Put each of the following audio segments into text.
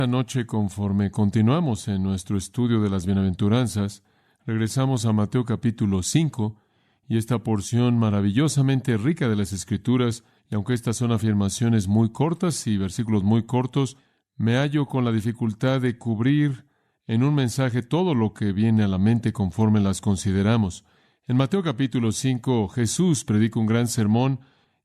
Esta noche, conforme continuamos en nuestro estudio de las bienaventuranzas, regresamos a Mateo capítulo 5 y esta porción maravillosamente rica de las Escrituras, y aunque estas son afirmaciones muy cortas y versículos muy cortos, me hallo con la dificultad de cubrir en un mensaje todo lo que viene a la mente conforme las consideramos. En Mateo capítulo 5, Jesús predica un gran sermón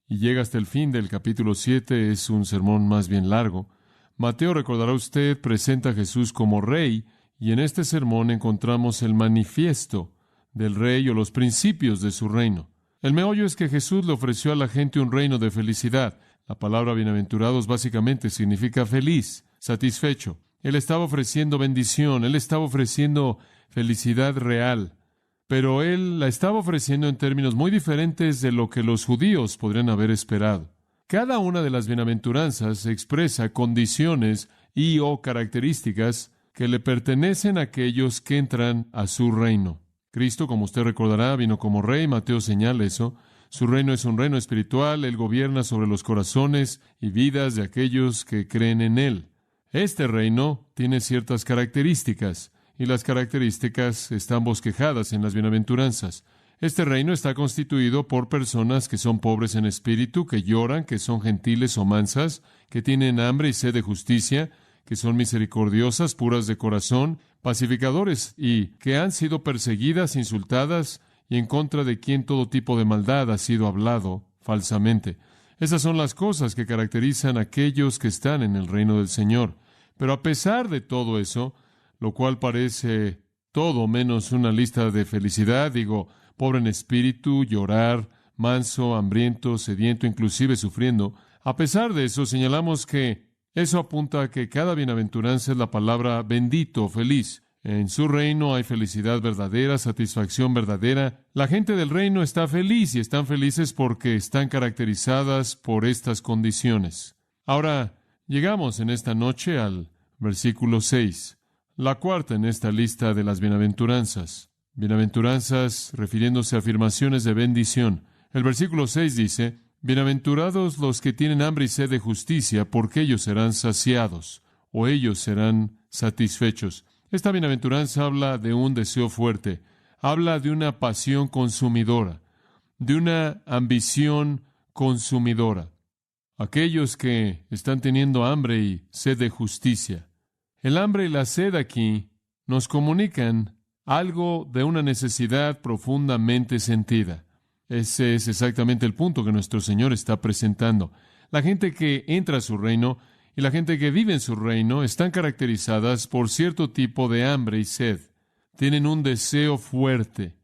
y llega hasta el fin del capítulo 7, es un sermón más bien largo. Mateo, recordará usted, presenta a Jesús como rey, y en este sermón encontramos el manifiesto del rey o los principios de su reino. El meollo es que Jesús le ofreció a la gente un reino de felicidad. La palabra bienaventurados básicamente significa feliz, satisfecho. Él estaba ofreciendo bendición, Él estaba ofreciendo felicidad real, pero Él la estaba ofreciendo en términos muy diferentes de lo que los judíos podrían haber esperado. Cada una de las bienaventuranzas expresa condiciones y o características que le pertenecen a aquellos que entran a su reino. Cristo, como usted recordará, vino como rey. Mateo señala eso. Su reino es un reino espiritual. Él gobierna sobre los corazones y vidas de aquellos que creen en Él. Este reino tiene ciertas características, y las características están bosquejadas en las bienaventuranzas. Este reino está constituido por personas que son pobres en espíritu, que lloran, que son gentiles o mansas, que tienen hambre y sed de justicia, que son misericordiosas, puras de corazón, pacificadores y que han sido perseguidas, insultadas y en contra de quien todo tipo de maldad ha sido hablado falsamente. Esas son las cosas que caracterizan a aquellos que están en el reino del Señor. Pero a pesar de todo eso, lo cual parece todo menos una lista de felicidad, pobre en espíritu, llorar, manso, hambriento, sediento, inclusive sufriendo. A pesar de eso, señalamos que eso apunta a que cada bienaventuranza es la palabra bendito, feliz. En su reino hay felicidad verdadera, satisfacción verdadera. La gente del reino está feliz y están felices porque están caracterizadas por estas condiciones. Ahora, llegamos en esta noche al versículo 6, la cuarta en esta lista de las bienaventuranzas. Bienaventuranzas refiriéndose a afirmaciones de bendición. El versículo 6 dice: bienaventurados los que tienen hambre y sed de justicia, porque ellos serán saciados, o ellos serán satisfechos. Esta bienaventuranza habla de un deseo fuerte, habla de una pasión consumidora, de una ambición consumidora. Aquellos que están teniendo hambre y sed de justicia. El hambre y la sed aquí nos comunican algo de una necesidad profundamente sentida. Ese es exactamente el punto que nuestro Señor está presentando. La gente que entra a su reino y la gente que vive en su reino están caracterizadas por cierto tipo de hambre y sed. Tienen un deseo fuerte.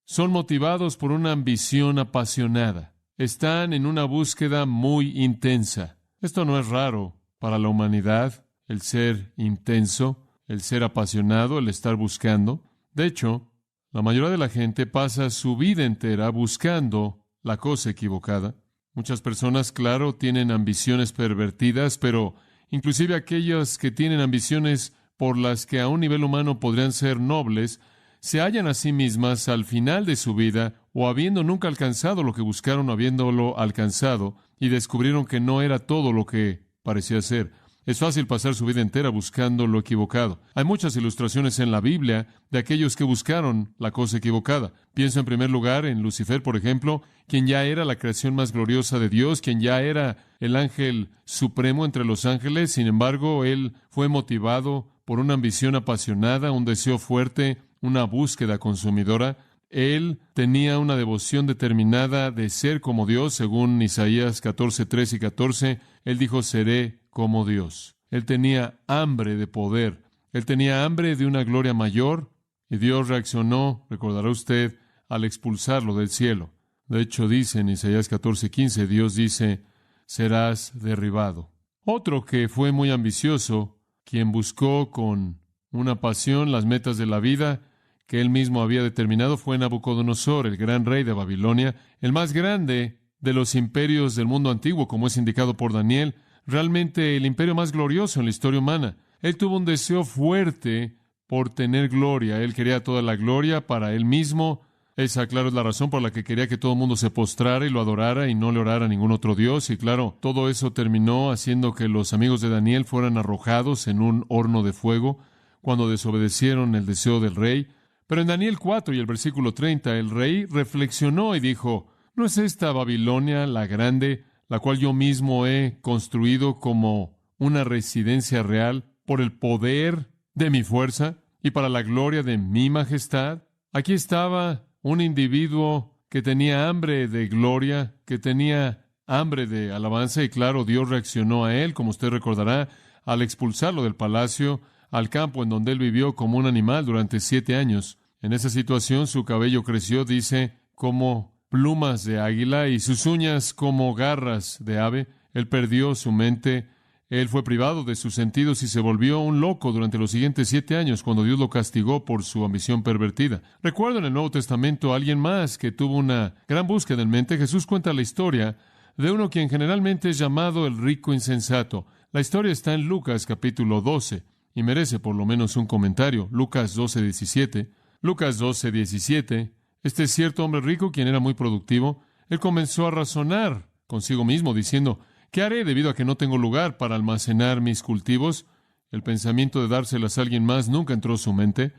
Son motivados por una ambición apasionada. Están en una búsqueda muy intensa. Esto no es raro para la humanidad, el ser intenso, el ser apasionado, el estar buscando. De hecho, la mayoría de la gente pasa su vida entera buscando la cosa equivocada. Muchas personas, claro, tienen ambiciones pervertidas, pero inclusive aquellas que tienen ambiciones por las que a un nivel humano podrían ser nobles, se hallan a sí mismas al final de su vida o habiendo nunca alcanzado lo que buscaron, habiéndolo alcanzado, y descubrieron que no era todo lo que parecía ser. Es fácil pasar su vida entera buscando lo equivocado. Hay muchas ilustraciones en la Biblia de aquellos que buscaron la cosa equivocada. Pienso en primer lugar en Lucifer, por ejemplo, quien ya era la creación más gloriosa de Dios, quien ya era el ángel supremo entre los ángeles. Sin embargo, él fue motivado por una ambición apasionada, un deseo fuerte, una búsqueda consumidora. Él tenía una devoción determinada de ser como Dios, según Isaías 14:3 y 14. Él dijo: seré como Dios. Él tenía hambre de poder. Él tenía hambre de una gloria mayor, y Dios reaccionó, recordará usted, al expulsarlo del cielo. De hecho, dice en Isaías 14:15, Dios dice: serás derribado. Otro que fue muy ambicioso, quien buscó con una pasión las metas de la vida que él mismo había determinado, fue Nabucodonosor, el gran rey de Babilonia, el más grande de los imperios del mundo antiguo, como es indicado por Daniel, realmente el imperio más glorioso en la historia humana. Él tuvo un deseo fuerte por tener gloria. Él quería toda la gloria para él mismo, Esa, claro, es la razón por la que quería que todo el mundo se postrara y lo adorara y no le orara a ningún otro Dios. Y claro, todo eso terminó haciendo que los amigos de Daniel fueran arrojados en un horno de fuego cuando desobedecieron el deseo del rey. Pero en Daniel 4 y el versículo 30, el rey reflexionó y dijo, ¿no es esta Babilonia la grande, la cual yo mismo he construido como una residencia real por el poder de mi fuerza y para la gloria de mi majestad? Aquí estaba un individuo que tenía hambre de gloria, que tenía hambre de alabanza, y claro, Dios reaccionó a él, como usted recordará, al expulsarlo del palacio, al campo en donde él vivió como un animal durante 7 años. En esa situación su cabello creció, dice, como plumas de águila y sus uñas como garras de ave. Él perdió su mente, él fue privado de sus sentidos y se volvió un loco durante los siguientes 7 años cuando Dios lo castigó por su ambición pervertida. Recuerdo en el Nuevo Testamento a alguien más que tuvo una gran búsqueda en mente. Jesús cuenta la historia de uno quien generalmente es llamado el rico insensato. La historia está en Lucas capítulo 12 y merece por lo menos un comentario. Lucas 12:17. Lucas 12:17. Este cierto hombre rico, quien era muy productivo, él comenzó a razonar consigo mismo diciendo, ¿qué haré debido a que no tengo lugar para almacenar mis cultivos? El pensamiento de dárselas a alguien más nunca entró a su mente.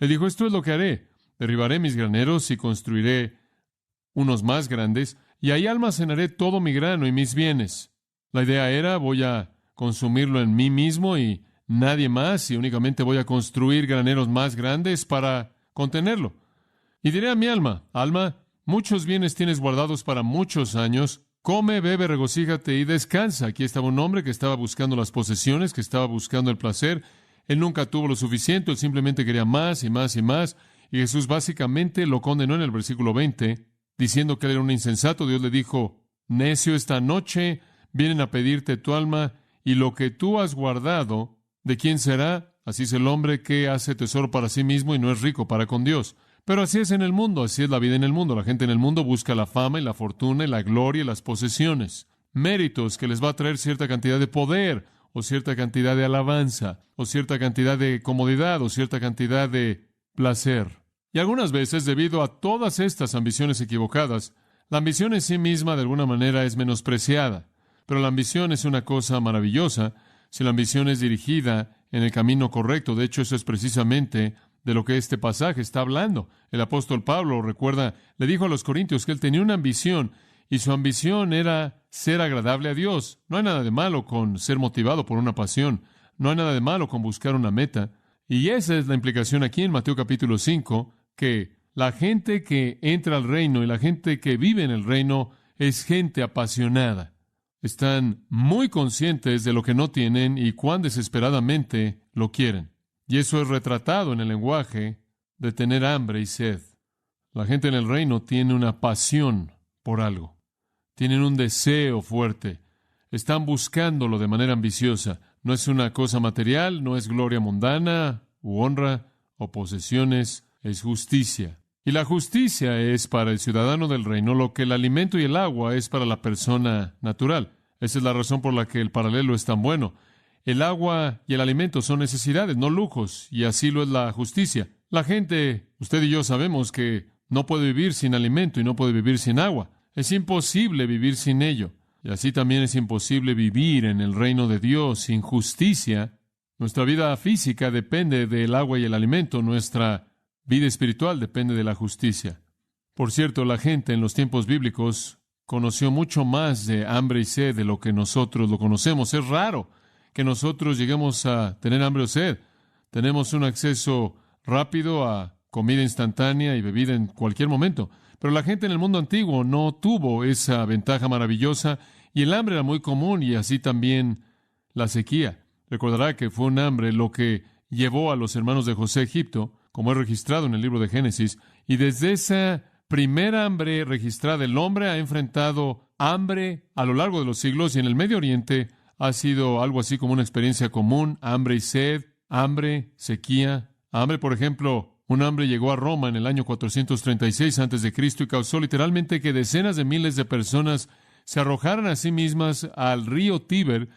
Él dijo, esto es lo que haré. Derribaré mis graneros y construiré unos más grandes, y ahí almacenaré todo mi grano y mis bienes. La idea era, voy a consumirlo en mí mismo y nadie más, y únicamente voy a construir graneros más grandes para contenerlo. Y diré a mi alma, alma, muchos bienes tienes guardados para muchos años. Come, bebe, regocíjate y descansa. Aquí estaba un hombre que estaba buscando las posesiones, que estaba buscando el placer. Él nunca tuvo lo suficiente, él simplemente quería más y más y más. Y Jesús básicamente lo condenó en el versículo 20, diciendo que él era un insensato. Dios le dijo, necio, esta noche vienen a pedirte tu alma, y lo que tú has guardado, ¿de quién será? Así es el hombre que hace tesoro para sí mismo y no es rico para con Dios. Pero así es en el mundo, así es la vida en el mundo. La gente en el mundo busca la fama y la fortuna y la gloria y las posesiones. Méritos que les va a traer cierta cantidad de poder, o cierta cantidad de alabanza, o cierta cantidad de comodidad, o cierta cantidad de placer. Y algunas veces, debido a todas estas ambiciones equivocadas, la ambición en sí misma de alguna manera es menospreciada. Pero la ambición es una cosa maravillosa si la ambición es dirigida en el camino correcto. De hecho, eso es precisamente de lo que este pasaje está hablando. El apóstol Pablo, recuerda, le dijo a los corintios que él tenía una ambición, y su ambición era ser agradable a Dios. No hay nada de malo con ser motivado por una pasión. No hay nada de malo con buscar una meta. Y esa es la implicación aquí en Mateo capítulo 5, que la gente que entra al reino y la gente que vive en el reino es gente apasionada. Están muy conscientes de lo que no tienen y cuán desesperadamente lo quieren. Y eso es retratado en el lenguaje de tener hambre y sed. La gente en el reino tiene una pasión por algo. Tienen un deseo fuerte. Están buscándolo de manera ambiciosa. No es una cosa material, no es gloria mundana, u honra, o posesiones, es justicia. Y la justicia es para el ciudadano del reino lo que el alimento y el agua es para la persona natural. Esa es la razón por la que el paralelo es tan bueno. El agua y el alimento son necesidades, no lujos, y así lo es la justicia. La gente, usted y yo sabemos que no puede vivir sin alimento y no puede vivir sin agua. Es imposible vivir sin ello. Y así también es imposible vivir en el reino de Dios sin justicia. Nuestra vida física depende del agua y el alimento. Nuestra vida espiritual depende de la justicia. Por cierto, la gente en los tiempos bíblicos conoció mucho más de hambre y sed de lo que nosotros lo conocemos. Es raro que nosotros lleguemos a tener hambre o sed. Tenemos un acceso rápido a comida instantánea y bebida en cualquier momento. Pero la gente en el mundo antiguo no tuvo esa ventaja maravillosa, y el hambre era muy común, y así también la sequía. Recordará que fue un hambre lo que llevó a los hermanos de José a Egipto, como es registrado en el libro de Génesis, y desde esa primera hambre registrada el hombre ha enfrentado hambre a lo largo de los siglos, y en el Medio Oriente ha sido algo así como una experiencia común: hambre y sed, hambre, sequía. Hambre, por ejemplo, un hambre llegó a Roma en el año 436 a.C. y causó literalmente que decenas de miles de personas se arrojaran a sí mismas al río Tíber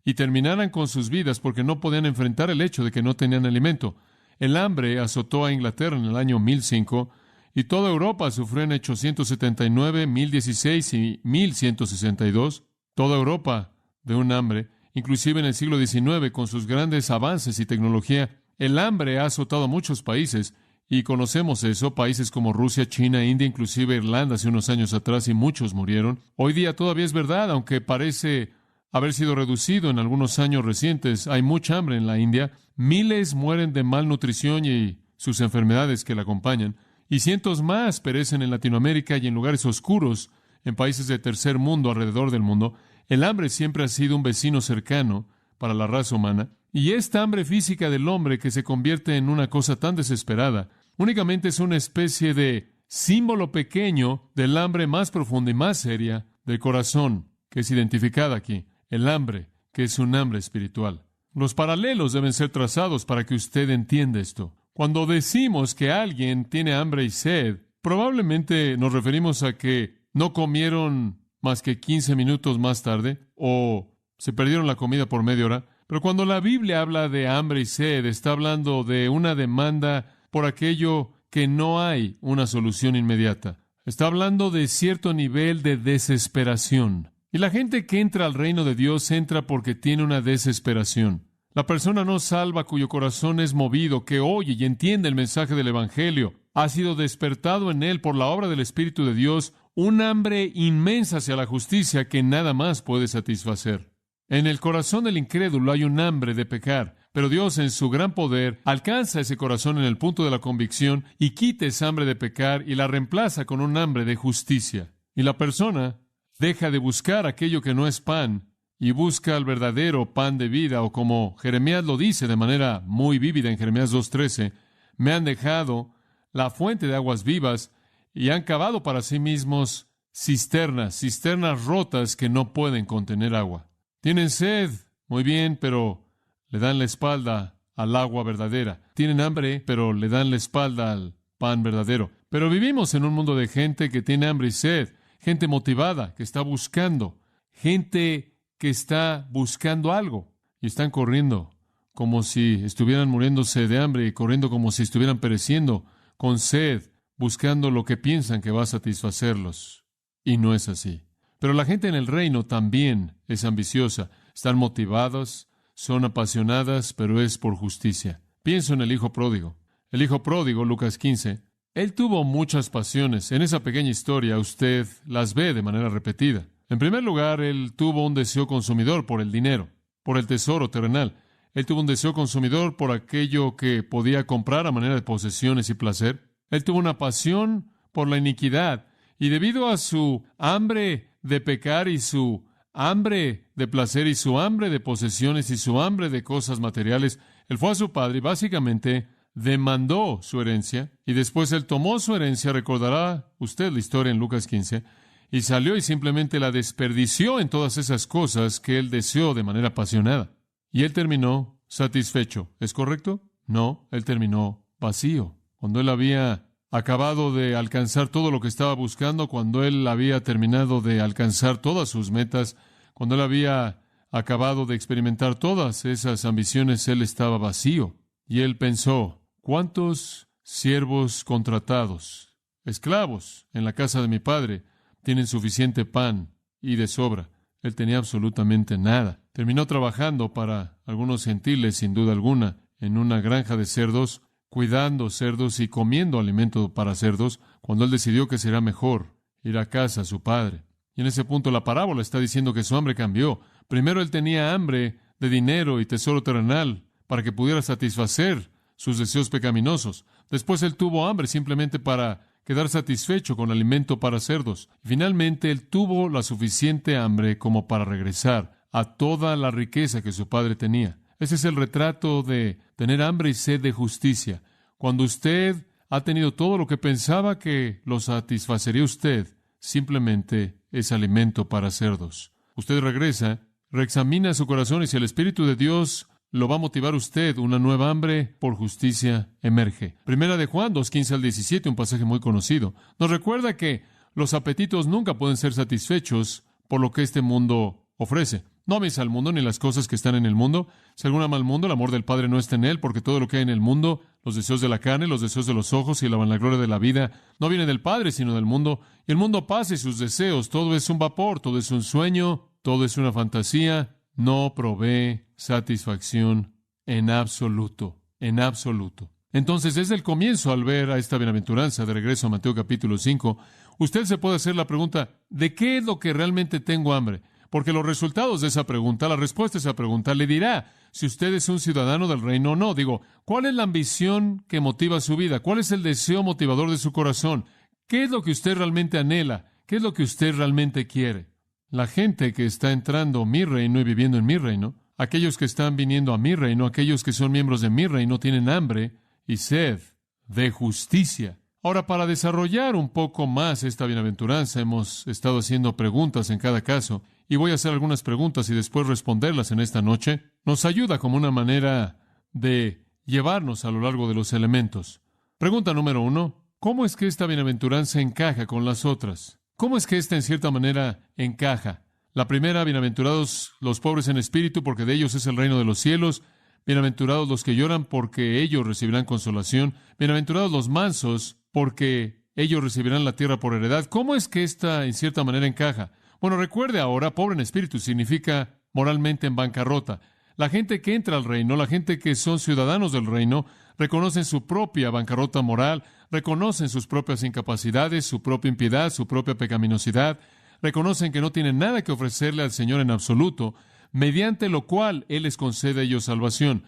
y terminaran con sus vidas porque no podían enfrentar el hecho de que no tenían alimento. El hambre azotó a Inglaterra en el año 1005, y toda Europa sufrió en 879, 1016 y 1162. Toda Europa de un hambre, inclusive en el siglo XIX, con sus grandes avances y tecnología. El hambre ha azotado a muchos países, y conocemos eso, países como Rusia, China, India, inclusive Irlanda hace unos años atrás, y muchos murieron. Hoy día todavía es verdad, aunque parece haber sido reducido en algunos años recientes. Hay mucha hambre en la India. Miles mueren de malnutrición y sus enfermedades que la acompañan, y cientos más perecen en Latinoamérica y en lugares oscuros, en países de tercer mundo alrededor del mundo. El hambre siempre ha sido un vecino cercano para la raza humana, y esta hambre física del hombre que se convierte en una cosa tan desesperada, únicamente es una especie de símbolo pequeño del hambre más profunda y más seria del corazón, que es identificada aquí, el hambre, que es un hambre espiritual. Los paralelos deben ser trazados para que usted entienda esto. Cuando decimos que alguien tiene hambre y sed, probablemente nos referimos a que no comieron más que 15 minutos más tarde, o se perdieron la comida por media hora. Pero cuando la Biblia habla de hambre y sed, está hablando de una demanda por aquello que no hay una solución inmediata. Está hablando de cierto nivel de desesperación. Y la gente que entra al reino de Dios entra porque tiene una desesperación. La persona no salva cuyo corazón es movido, que oye y entiende el mensaje del Evangelio, ha sido despertado en él por la obra del Espíritu de Dios un hambre inmensa hacia la justicia que nada más puede satisfacer. En el corazón del incrédulo hay un hambre de pecar, pero Dios en su gran poder alcanza ese corazón en el punto de la convicción y quita esa hambre de pecar y la reemplaza con un hambre de justicia. Y la persona deja de buscar aquello que no es pan y busca el verdadero pan de vida, o como Jeremías lo dice de manera muy vívida en Jeremías 2:13, me han dejado la fuente de aguas vivas y han cavado para sí mismos cisternas rotas que no pueden contener agua. Tienen sed, muy bien, pero le dan la espalda al agua verdadera. Tienen hambre, pero le dan la espalda al pan verdadero. Pero vivimos en un mundo de gente que tiene hambre y sed, gente motivada, que está buscando, gente que está buscando algo, y están corriendo como si estuvieran muriéndose de hambre y corriendo como si estuvieran pereciendo, con sed, buscando lo que piensan que va a satisfacerlos. Y no es así. Pero la gente en el reino también es ambiciosa. Están motivados, son apasionadas, pero es por justicia. Pienso en el hijo pródigo. El hijo pródigo, Lucas 15, él tuvo muchas pasiones. En esa pequeña historia usted las ve de manera repetida. En primer lugar, él tuvo un deseo consumidor por el dinero, por el tesoro terrenal. Él tuvo un deseo consumidor por aquello que podía comprar a manera de posesiones y placer. Él tuvo una pasión por la iniquidad, y debido a su hambre de pecar y su hambre de placer y su hambre de posesiones y su hambre de cosas materiales, él fue a su padre y básicamente demandó su herencia, y después él tomó su herencia, recordará usted la historia en Lucas 15, y salió y simplemente la desperdició en todas esas cosas que él deseó de manera apasionada. Y él terminó satisfecho. ¿Es correcto? No, él terminó vacío. Cuando él había acabado de alcanzar todo lo que estaba buscando, cuando él había terminado de alcanzar todas sus metas, cuando él había acabado de experimentar todas esas ambiciones, él estaba vacío. Y él pensó, ¿cuántos siervos contratados, esclavos en la casa de mi padre, tienen suficiente pan y de sobra? Él tenía absolutamente nada. Terminó trabajando para algunos gentiles, sin duda alguna, en una granja de cerdos, cuidando cerdos y comiendo alimento para cerdos, cuando él decidió que será mejor ir a casa a su padre. Y en ese punto la parábola está diciendo que su hambre cambió. Primero él tenía hambre de dinero y tesoro terrenal para que pudiera satisfacer sus deseos pecaminosos. Después él tuvo hambre simplemente para quedar satisfecho con alimento para cerdos. Finalmente él tuvo la suficiente hambre como para regresar a toda la riqueza que su padre tenía. Ese es el retrato de tener hambre y sed de justicia. Cuando usted ha tenido todo lo que pensaba que lo satisfacería usted, simplemente es alimento para cerdos. Usted regresa, reexamina su corazón, y si el Espíritu de Dios lo va a motivar usted, una nueva hambre por justicia emerge. Primera de Juan 2:15 al 17, un pasaje muy conocido, nos recuerda que los apetitos nunca pueden ser satisfechos por lo que este mundo ofrece. No ames al mundo ni las cosas que están en el mundo. Si alguno ama al mundo, el amor del Padre no está en él, porque todo lo que hay en el mundo, Los deseos de la carne, los deseos de los ojos y la vanagloria de la vida no vienen del Padre, sino del mundo. Y el mundo pasa y sus deseos. Todo es un vapor, todo es un sueño, todo es una fantasía. No provee satisfacción en absoluto, en absoluto. Entonces, desde el comienzo, al ver a esta bienaventuranza, de regreso a Mateo capítulo 5, usted se puede hacer la pregunta, ¿de qué es lo que realmente tengo hambre? Porque los resultados de esa pregunta, la respuesta a esa pregunta, le dirá si usted es un ciudadano del reino o no. Digo, ¿cuál es la ambición que motiva su vida? ¿Cuál es el deseo motivador de su corazón? ¿Qué es lo que usted realmente anhela? ¿Qué es lo que usted realmente quiere? La gente que está entrando a mi reino y viviendo en mi reino, aquellos que están viniendo a mi reino, aquellos que son miembros de mi reino, tienen hambre y sed de justicia. Ahora, para desarrollar un poco más esta bienaventuranza, hemos estado haciendo preguntas en cada caso, y voy a hacer algunas preguntas y después responderlas en esta noche. Nos ayuda como una manera de llevarnos a lo largo de los elementos. Pregunta número 1. ¿Cómo es que esta bienaventuranza encaja con las otras? ¿Cómo es que esta en cierta manera encaja? La primera, bienaventurados los pobres en espíritu, porque de ellos es el reino de los cielos. Bienaventurados los que lloran, porque ellos recibirán consolación. Bienaventurados los mansos, porque ellos recibirán la tierra por heredad. ¿Cómo es que esta en cierta manera encaja? Bueno, recuerde ahora, pobre en espíritu significa moralmente en bancarrota. La gente que entra al reino, la gente que son ciudadanos del reino, reconocen su propia bancarrota moral, reconocen sus propias incapacidades, su propia impiedad, su propia pecaminosidad, reconocen que no tienen nada que ofrecerle al Señor en absoluto, mediante lo cual Él les concede a ellos salvación.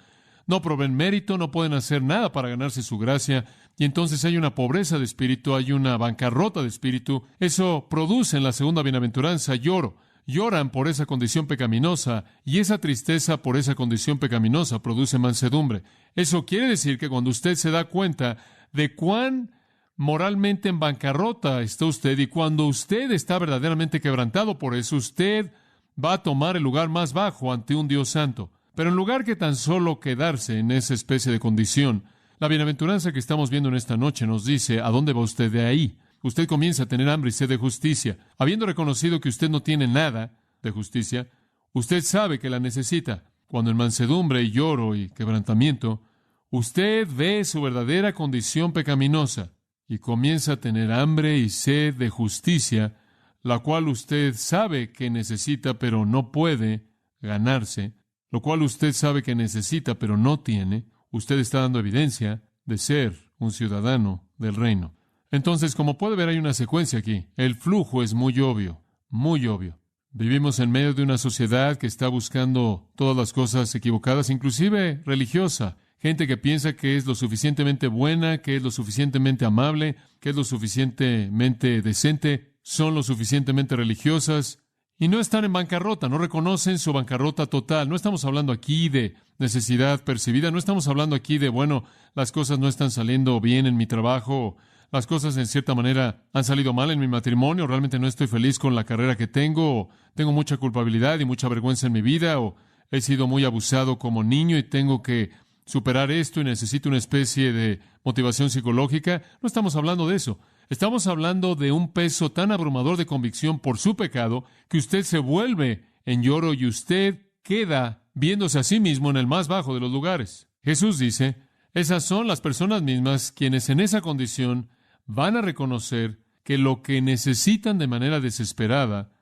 No proveen mérito, no pueden hacer nada para ganarse su gracia, y entonces hay una pobreza de espíritu, hay una bancarrota de espíritu. Eso produce en la segunda bienaventuranza lloro. Lloran por esa condición pecaminosa, y esa tristeza por esa condición pecaminosa produce mansedumbre. Eso quiere decir que cuando usted se da cuenta de cuán moralmente en bancarrota está usted, y cuando usted está verdaderamente quebrantado por eso, usted va a tomar el lugar más bajo ante un Dios santo. Pero en lugar que tan solo quedarse en esa especie de condición, la bienaventuranza que estamos viendo en esta noche nos dice, ¿a dónde va usted de ahí? Usted comienza a tener hambre y sed de justicia. Habiendo reconocido que usted no tiene nada de justicia, usted sabe que la necesita. Cuando en mansedumbre y lloro y quebrantamiento, usted ve su verdadera condición pecaminosa y comienza a tener hambre y sed de justicia, la cual usted sabe que necesita, pero no puede ganarse, lo cual usted sabe que necesita, pero no tiene. Usted está dando evidencia de ser un ciudadano del reino. Entonces, como puede ver, hay una secuencia aquí. El flujo es muy obvio, muy obvio. Vivimos en medio de una sociedad que está buscando todas las cosas equivocadas, inclusive religiosa. Gente que piensa que es lo suficientemente buena, que es lo suficientemente amable, que es lo suficientemente decente, son lo suficientemente religiosas, y no están en bancarrota, no reconocen su bancarrota total. No estamos hablando aquí de necesidad percibida, no estamos hablando aquí de, bueno, las cosas no están saliendo bien en mi trabajo, las cosas en cierta manera han salido mal en mi matrimonio, realmente no estoy feliz con la carrera que tengo, o tengo mucha culpabilidad y mucha vergüenza en mi vida, o he sido muy abusado como niño y tengo que superar esto y necesito una especie de motivación psicológica. No estamos hablando de eso. Estamos hablando de un peso tan abrumador de convicción por su pecado que usted se vuelve en lloro y usted queda viéndose a sí mismo en el más bajo de los lugares. Jesús dice, esas son las personas mismas quienes en esa condición van a reconocer que lo que necesitan de manera desesperada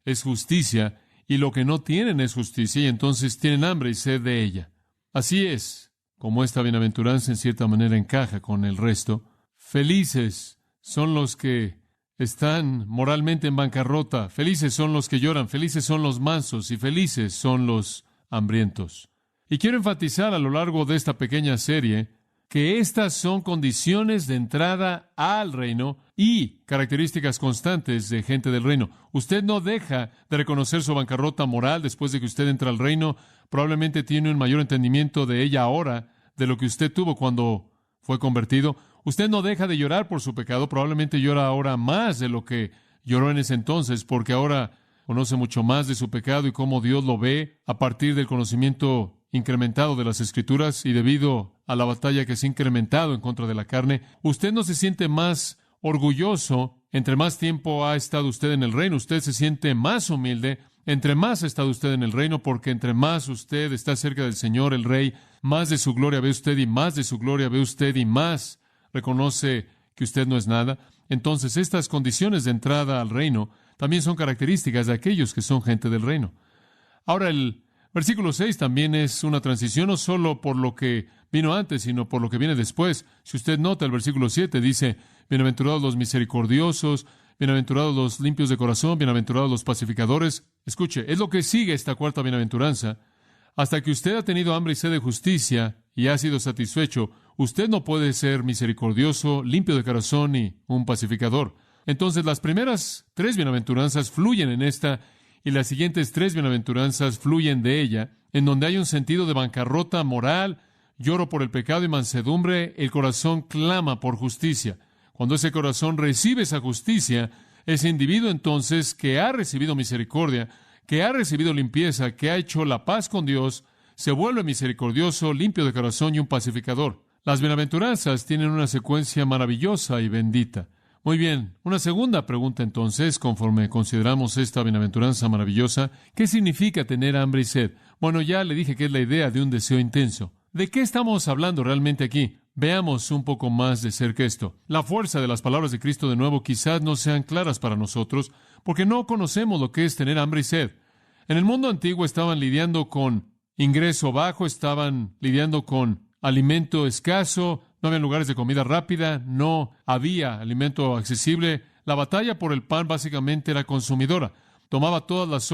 es justicia y lo que no tienen es justicia y entonces tienen hambre y sed de ella. Así es como esta bienaventuranza en cierta manera encaja con el resto. Felices son los que están moralmente en bancarrota, felices son los que lloran, felices son los mansos y felices son los hambrientos. Y quiero enfatizar a lo largo de esta pequeña serie que estas son condiciones de entrada al reino y características constantes de gente del reino. Usted no deja de reconocer su bancarrota moral después de que usted entra al reino. Probablemente tiene un mayor entendimiento de ella ahora de lo que usted tuvo cuando fue convertido. Usted no deja de llorar por su pecado, probablemente llora ahora más de lo que lloró en ese entonces, porque ahora conoce mucho más de su pecado y cómo Dios lo ve a partir del conocimiento incrementado de las Escrituras y debido a la batalla que se ha incrementado en contra de la carne. Usted no se siente más orgulloso entre más tiempo ha estado usted en el reino. Usted se siente más humilde entre más ha estado usted en el reino, porque entre más usted está cerca del Señor, el Rey, más de su gloria ve usted y más de su gloria ve usted y más reconoce que usted no es nada, entonces estas condiciones de entrada al reino también son características de aquellos que son gente del reino. Ahora, el versículo 6 también es una transición, no solo por lo que vino antes, sino por lo que viene después. Si usted nota, el versículo 7 dice, bienaventurados los misericordiosos, bienaventurados los limpios de corazón, bienaventurados los pacificadores. Escuche, es lo que sigue esta cuarta bienaventuranza. Hasta que usted ha tenido hambre y sed de justicia y ha sido satisfecho, usted no puede ser misericordioso, limpio de corazón y un pacificador. Entonces, las primeras tres bienaventuranzas fluyen en esta, y las siguientes tres bienaventuranzas fluyen de ella, en donde hay un sentido de bancarrota moral, lloro por el pecado y mansedumbre, el corazón clama por justicia. Cuando ese corazón recibe esa justicia, ese individuo entonces que ha recibido misericordia, que ha recibido limpieza, que ha hecho la paz con Dios, se vuelve misericordioso, limpio de corazón y un pacificador. Las bienaventuranzas tienen una secuencia maravillosa y bendita. Muy bien, una segunda pregunta entonces, conforme consideramos esta bienaventuranza maravillosa, ¿qué significa tener hambre y sed? Bueno, ya le dije que es la idea de un deseo intenso. ¿De qué estamos hablando realmente aquí? Veamos un poco más de cerca esto. La fuerza de las palabras de Cristo de nuevo quizás no sean claras para nosotros, porque no conocemos lo que es tener hambre y sed. En el mundo antiguo estaban lidiando con ingreso bajo, estaban lidiando con alimento escaso, no había lugares de comida rápida, no había alimento accesible. La batalla por el pan básicamente era consumidora. Tomaba todas las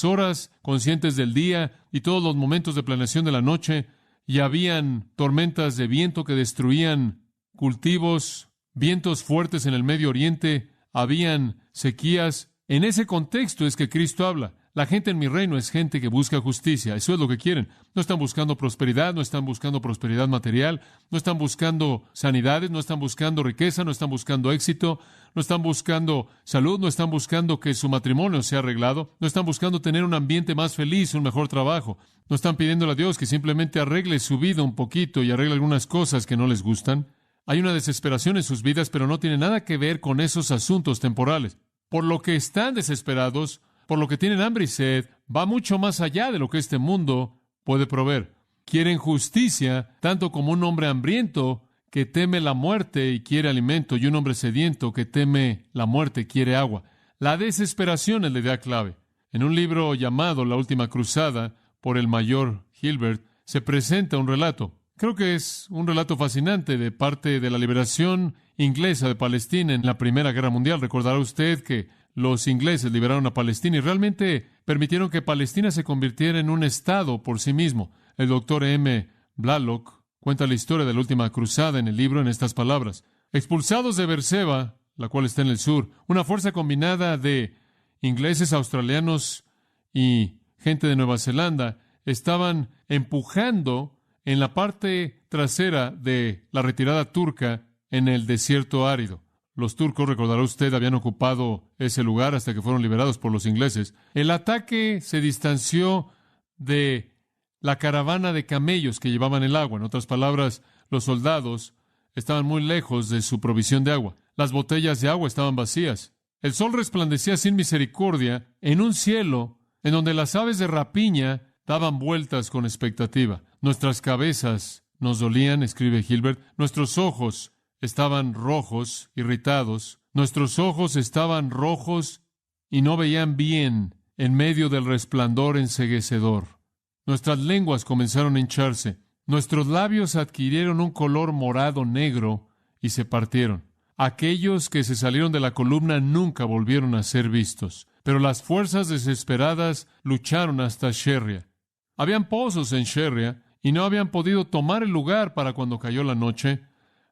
horas conscientes del día y todos los momentos de planeación de la noche, y habían tormentas de viento que destruían cultivos, vientos fuertes en el Medio Oriente, habían sequías. En ese contexto es que Cristo habla. La gente en mi reino es gente que busca justicia. Eso es lo que quieren. No están buscando prosperidad, no están buscando prosperidad material, no están buscando sanidades, no están buscando riqueza, no están buscando éxito, no están buscando salud, no están buscando que su matrimonio sea arreglado, no están buscando tener un ambiente más feliz, un mejor trabajo. No están pidiéndole a Dios que simplemente arregle su vida un poquito y arregle algunas cosas que no les gustan. Hay una desesperación en sus vidas, pero no tiene nada que ver con esos asuntos temporales. Por lo que están desesperados, por lo que tienen hambre y sed, va mucho más allá de lo que este mundo puede proveer. Quieren justicia, tanto como un hombre hambriento que teme la muerte y quiere alimento, y un hombre sediento que teme la muerte y quiere agua. La desesperación es la idea clave. En un libro llamado La Última Cruzada, por el mayor Hilbert, se presenta un relato. Creo que es un relato fascinante de parte de la liberación inglesa de Palestina en la Primera Guerra Mundial. Recordará usted que los ingleses liberaron a Palestina y realmente permitieron que Palestina se convirtiera en un estado por sí mismo. El doctor M. Blalock cuenta la historia de la última cruzada en el libro en estas palabras. Expulsados de Beerseba, la cual está en el sur, una fuerza combinada de ingleses, australianos y gente de Nueva Zelanda estaban empujando en la parte trasera de la retirada turca en el desierto árido. Los turcos, recordará usted, habían ocupado ese lugar hasta que fueron liberados por los ingleses. El ataque se distanció de la caravana de camellos que llevaban el agua. En otras palabras, los soldados estaban muy lejos de su provisión de agua. Las botellas de agua estaban vacías. El sol resplandecía sin misericordia en un cielo en donde las aves de rapiña daban vueltas con expectativa. Nuestras cabezas nos dolían, escribe Hilbert. Nuestros ojos estaban rojos, irritados. Nuestros ojos estaban rojos y no veían bien en medio del resplandor enceguecedor. Nuestras lenguas comenzaron a hincharse. Nuestros labios adquirieron un color morado negro y se partieron. Aquellos que se salieron de la columna nunca volvieron a ser vistos. Pero las fuerzas desesperadas lucharon hasta Sherria. Habían pozos en Sherria y no habían podido tomar el lugar para cuando cayó la noche.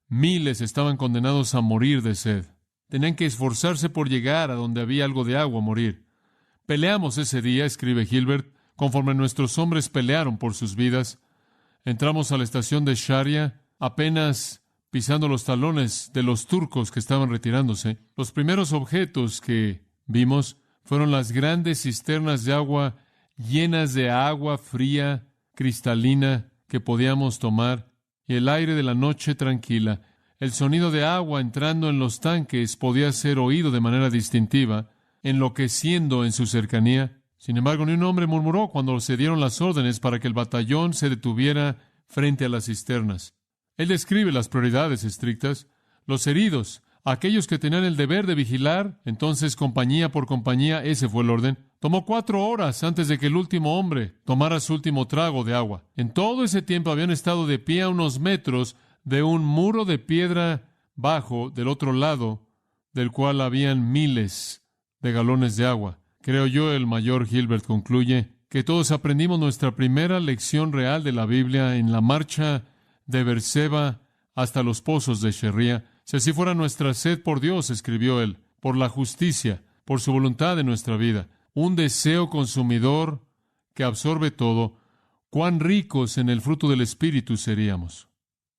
Miles estaban condenados a morir de sed. Tenían que esforzarse por llegar a donde había algo de agua a morir. Peleamos ese día, escribe Hilbert, conforme nuestros hombres pelearon por sus vidas. Entramos a la estación de Sharia, apenas pisando los talones de los turcos que estaban retirándose. Los primeros objetos que vimos fueron las grandes cisternas de agua llenas de agua fría, cristalina, que podíamos tomar, y el aire de la noche tranquila. El sonido de agua entrando en los tanques podía ser oído de manera distintiva, enloqueciendo en su cercanía. Sin embargo, ni un hombre murmuró cuando se dieron las órdenes para que el batallón se detuviera frente a las cisternas. Él describe las prioridades estrictas, los heridos, aquellos que tenían el deber de vigilar. Entonces, compañía por compañía, ese fue el orden. Tomó 4 horas antes de que el último hombre tomara su último trago de agua. En todo ese tiempo habían estado de pie a unos metros de un muro de piedra bajo del otro lado, del cual habían miles de galones de agua. Creo yo, el mayor Gilbert concluye, que todos aprendimos nuestra primera lección real de la Biblia en la marcha de Berseba hasta los pozos de Shería. Si así fuera nuestra sed por Dios, escribió él, por la justicia, por su voluntad en nuestra vida, un deseo consumidor que absorbe todo, cuán ricos en el fruto del Espíritu seríamos.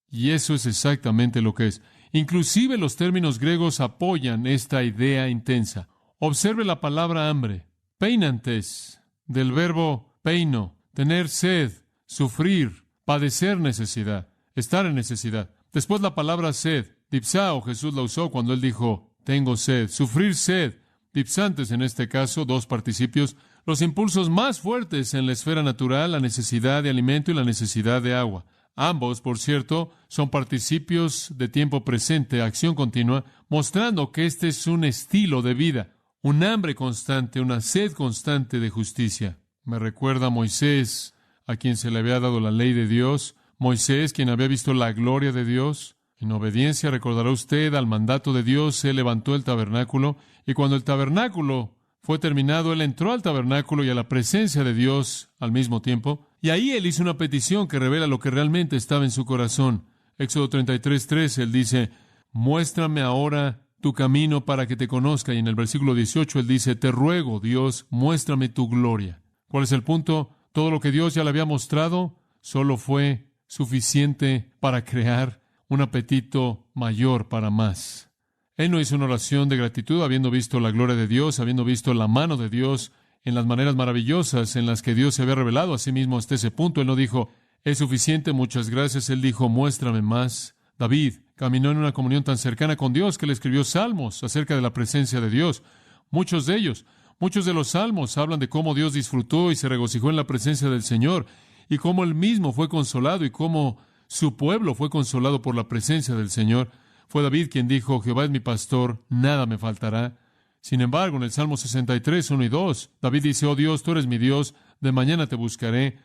Y eso es exactamente lo que es. Inclusive los términos griegos apoyan esta idea intensa. Observe la palabra hambre, peinantes, del verbo peino, tener sed, sufrir, padecer necesidad, estar en necesidad. Después la palabra sed, dipsao, Jesús la usó cuando él dijo, tengo sed, sufrir sed, dipsantes en este caso, 2 participios, los impulsos más fuertes en la esfera natural, la necesidad de alimento y la necesidad de agua. Ambos, por cierto, son participios de tiempo presente, acción continua, mostrando que este es un estilo de vida, un hambre constante, una sed constante de justicia. Me recuerda a Moisés, a quien se le había dado la ley de Dios, Moisés, quien había visto la gloria de Dios. En obediencia, recordará usted, al mandato de Dios, él levantó el tabernáculo, y cuando el tabernáculo fue terminado, él entró al tabernáculo y a la presencia de Dios al mismo tiempo, y ahí él hizo una petición que revela lo que realmente estaba en su corazón. Éxodo 33:3, él dice, muéstrame ahora tu camino para que te conozca. Y en el versículo 18 él dice, te ruego, Dios, muéstrame tu gloria. ¿Cuál es el punto? Todo lo que Dios ya le había mostrado solo fue suficiente para crear un apetito mayor para más. Él no hizo una oración de gratitud habiendo visto la gloria de Dios, habiendo visto la mano de Dios en las maneras maravillosas en las que Dios se había revelado a sí mismo hasta ese punto. Él no dijo, es suficiente, muchas gracias. Él dijo, muéstrame más. David caminó en una comunión tan cercana con Dios que le escribió salmos acerca de la presencia de Dios. Muchos de los salmos hablan de cómo Dios disfrutó y se regocijó en la presencia del Señor, y cómo Él mismo fue consolado y cómo su pueblo fue consolado por la presencia del Señor. Fue David quien dijo, Jehová es mi pastor, nada me faltará. Sin embargo, en el Salmo 63, 1 y 2, David dice, oh Dios, tú eres mi Dios, de mañana te buscaré.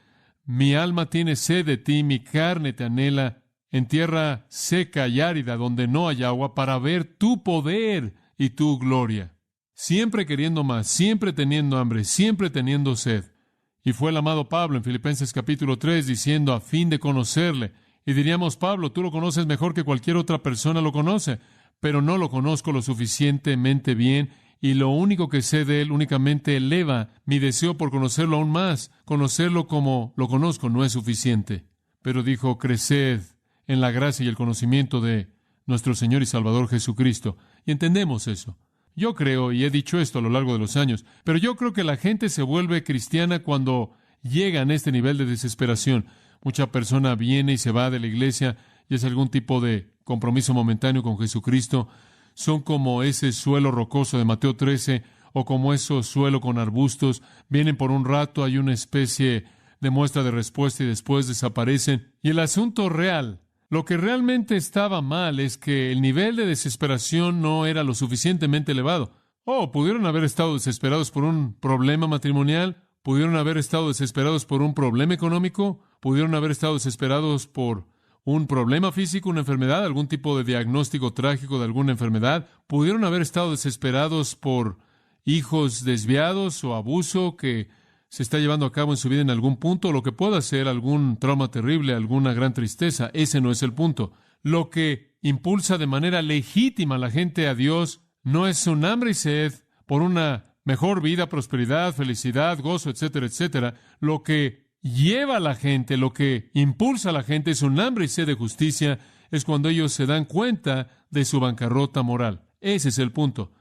Mi alma tiene sed de ti, mi carne te anhela, en tierra seca y árida, donde no hay agua, para ver tu poder y tu gloria. Siempre queriendo más, siempre teniendo hambre, siempre teniendo sed. Y fue el amado Pablo en Filipenses capítulo 3 diciendo, a fin de conocerle. Y diríamos, Pablo, tú lo conoces mejor que cualquier otra persona lo conoce, pero no lo conozco lo suficientemente bien, y lo único que sé de él únicamente eleva mi deseo por conocerlo aún más. Conocerlo como lo conozco no es suficiente. Pero dijo, creced en la gracia y el conocimiento de nuestro Señor y Salvador Jesucristo. Y entendemos eso. Yo creo, y he dicho esto a lo largo de los años, pero yo creo que la gente se vuelve cristiana cuando llegan a este nivel de desesperación. Mucha persona viene y se va de la iglesia y es algún tipo de compromiso momentáneo con Jesucristo. Son como ese suelo rocoso de Mateo 13 o como ese suelo con arbustos. Vienen por un rato, hay una especie de muestra de respuesta y después desaparecen. Y el asunto real, lo que realmente estaba mal es que el nivel de desesperación no era lo suficientemente elevado. Pudieron haber estado desesperados por un problema matrimonial, pudieron haber estado desesperados por un problema económico, pudieron haber estado desesperados por un problema físico, una enfermedad, algún tipo de diagnóstico trágico de alguna enfermedad, pudieron haber estado desesperados por hijos desviados o abuso que se está llevando a cabo en su vida en algún punto, lo que pueda ser algún trauma terrible, alguna gran tristeza. Ese no es el punto. Lo que impulsa de manera legítima a la gente a Dios no es un hambre y sed por una mejor vida, prosperidad, felicidad, gozo, etcétera, etcétera. Lo que lleva a la gente, lo que impulsa a la gente es un hambre y sed de justicia, es cuando ellos se dan cuenta de su bancarrota moral. Ese es el punto.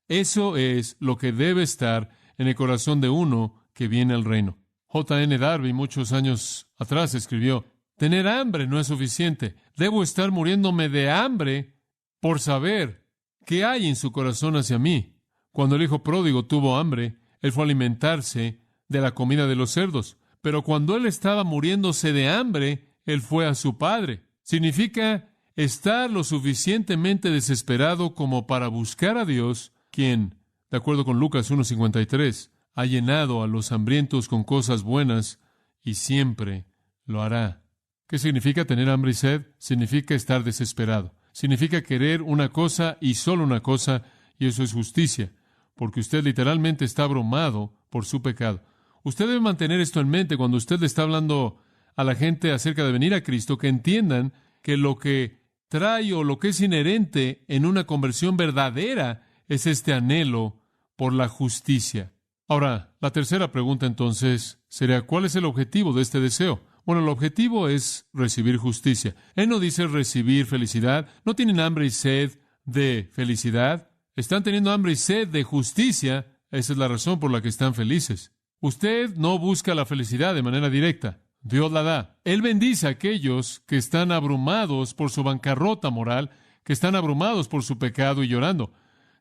Eso es lo que debe estar en el corazón de uno que viene al reino. J.N. Darby, muchos años atrás, escribió, tener hambre no es suficiente. Debo estar muriéndome de hambre por saber qué hay en su corazón hacia mí. Cuando el hijo pródigo tuvo hambre, él fue a alimentarse de la comida de los cerdos. Pero cuando él estaba muriéndose de hambre, Él fue a su Padre. Significa estar lo suficientemente desesperado como para buscar a Dios, quien, de acuerdo con Lucas 1:53, ha llenado a los hambrientos con cosas buenas y siempre lo hará. ¿Qué significa tener hambre y sed? Significa estar desesperado. Significa querer una cosa y solo una cosa, y eso es justicia, porque usted literalmente está abrumado por su pecado. Usted debe mantener esto en mente cuando usted le está hablando a la gente acerca de venir a Cristo, que entiendan que lo que trae o lo que es inherente en una conversión verdadera es este anhelo por la justicia. Ahora, la tercera pregunta entonces sería, ¿cuál es el objetivo de este deseo? Bueno, el objetivo es recibir justicia. Él no dice recibir felicidad. No tienen hambre y sed de felicidad. Están teniendo hambre y sed de justicia. Esa es la razón por la que están felices. Usted no busca la felicidad de manera directa. Dios la da. Él bendice a aquellos que están abrumados por su bancarrota moral, que están abrumados por su pecado y llorando,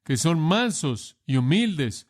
que son mansos y humildes.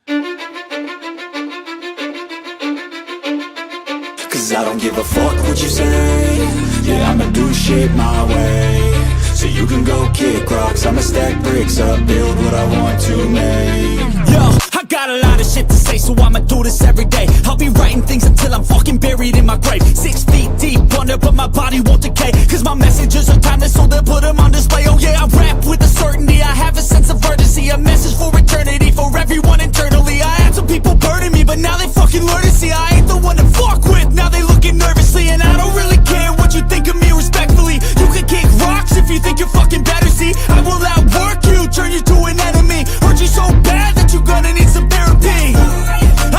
'Cause I don't give a fuck what you say. Yeah, I'ma do shit my way. So you can go kick rocks, I'ma stack bricks up, build what I want to make. Yo, I got a lot of shit to say, so I'ma do this every day. I'll be writing things until I'm fucking buried in my grave. 6 feet deep under, but my body won't decay. 'Cause my messages are timeless, so they'll put them on display. Oh yeah, I rap with a certainty, I have a sense of urgency. A message for eternity, for everyone internally. I had some people burning me, but now they fucking learn to see I ain't the one to fuck with. Now they looking nervously, and I don't really care what you think of me respectfully. You can kick rocks if you think you're fucking better, see. I will outwork you, turn you to an enemy. Hurt you so bad that you're gonna need some therapy.